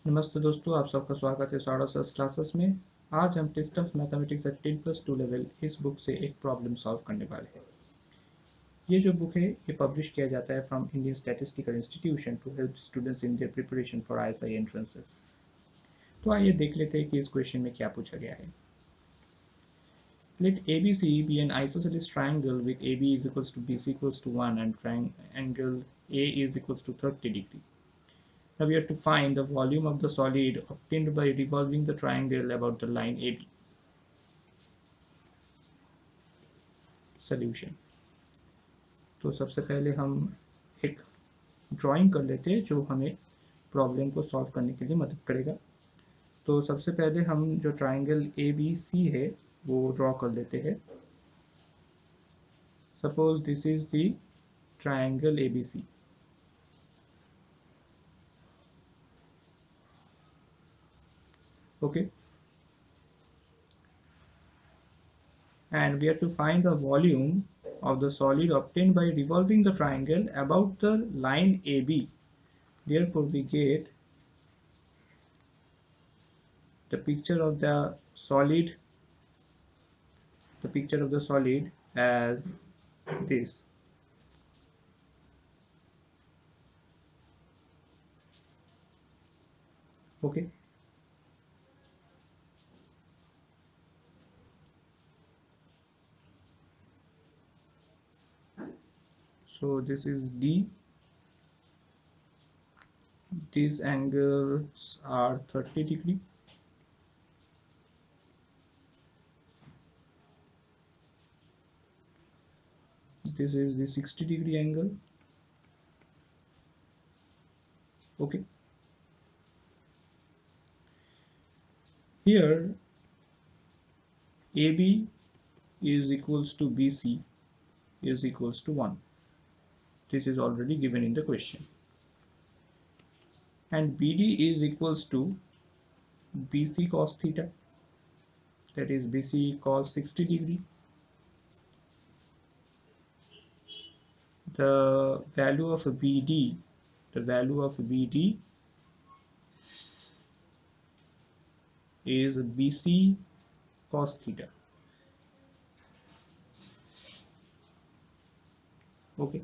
नमस्ते दोस्तों, आप सबका स्वागत है साड़ोसस क्लासेस में। आज हम test of mathematics at 10+2 level इस बुक से एक प्रॉब्लम सॉल्व करने वाले हैं। ये जो बुक है ये पब्लिश किया जाता है from Indian statistical institution to help students in their preparation for I.S.I entrances. तो आइए देख लेते हैं कि इस क्वेश्चन में क्या पूछा गया है। Let ABC be an isosceles triangle with AB is equals to BC equals to 1 and triangle A is equals to 30 degree. Now we have to find the volume of the solid obtained by revolving the triangle about the line AB. Solution. तो सबसे पहले हम एक drawing कर लेते हैं जो हमें प्रॉब्लम को सॉल्व करने के लिए मदद करेगा। तो सबसे पहले हम जो ट्राइंगल ABC है वो ड्रॉ कर लेते हैं। Suppose this is the triangle ABC. Okay, and we have to find the volume of the solid obtained by revolving the triangle about the line AB. Therefore, we get the picture of the solid as this. Okay, so this is D. These angles are 30 degree. This is the 60-degree angle. Okay, here AB is equals to BC is equals to 1. This is already given in the question. And BD is equals to BC cos theta, that is BC cos 60 degree. The value of BD is BC cos theta. Okay,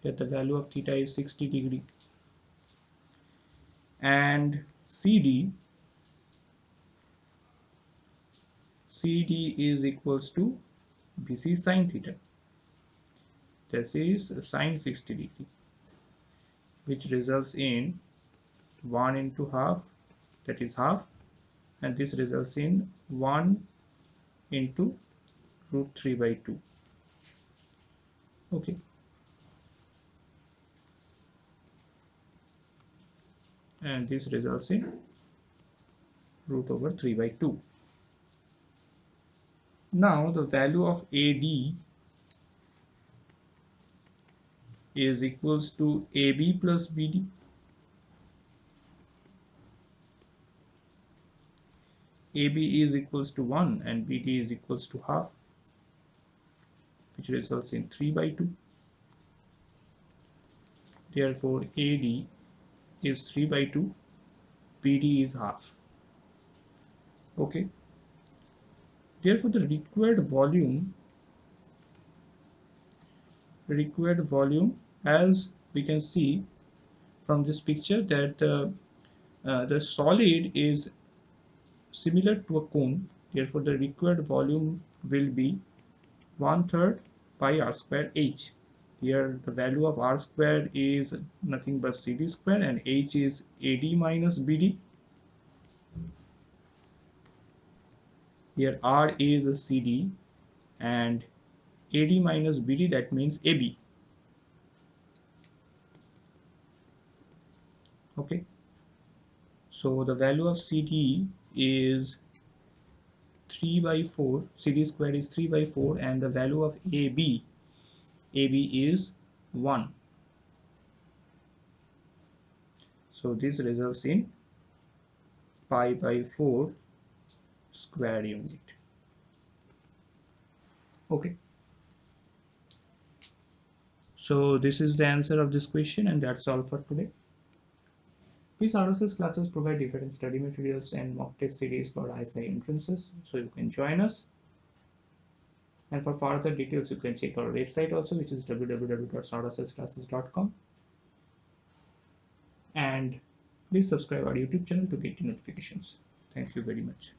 that the value of theta is 60 degree. And CD is equals to BC sin theta. This is sin 60 degree, which results in 1 into half, that is half, and this results in 1 into root 3 by 2. Okay, and this results in root over 3 by 2. Now the value of AD is equals to AB plus BD. AB is equals to 1 and BD is equals to half, which results in 3 by 2. Therefore, AD is 3 by 2, BD is half. Okay. Therefore, the required volume, as we can see from this picture, that the solid is similar to a cone. Therefore, the required volume will be 1/3 pi r square h. Here the value of r square is nothing but CD square and h is AD minus BD. Here r is a CD and AD minus BD, that means AB. Okay, so the value of CD is 3 by 4, CD square is 3 by 4, and the value of AB is 1. So this results in pi by 4 square unit. Okay, so this is the answer of this question, and that's all for today. These RSS classes provide different study materials and mock test series for I.S.I entrances, so you can join us. And for further details, you can check our website also, which is www.rssclasses.com. And please subscribe our YouTube channel to get the notifications. Thank you very much.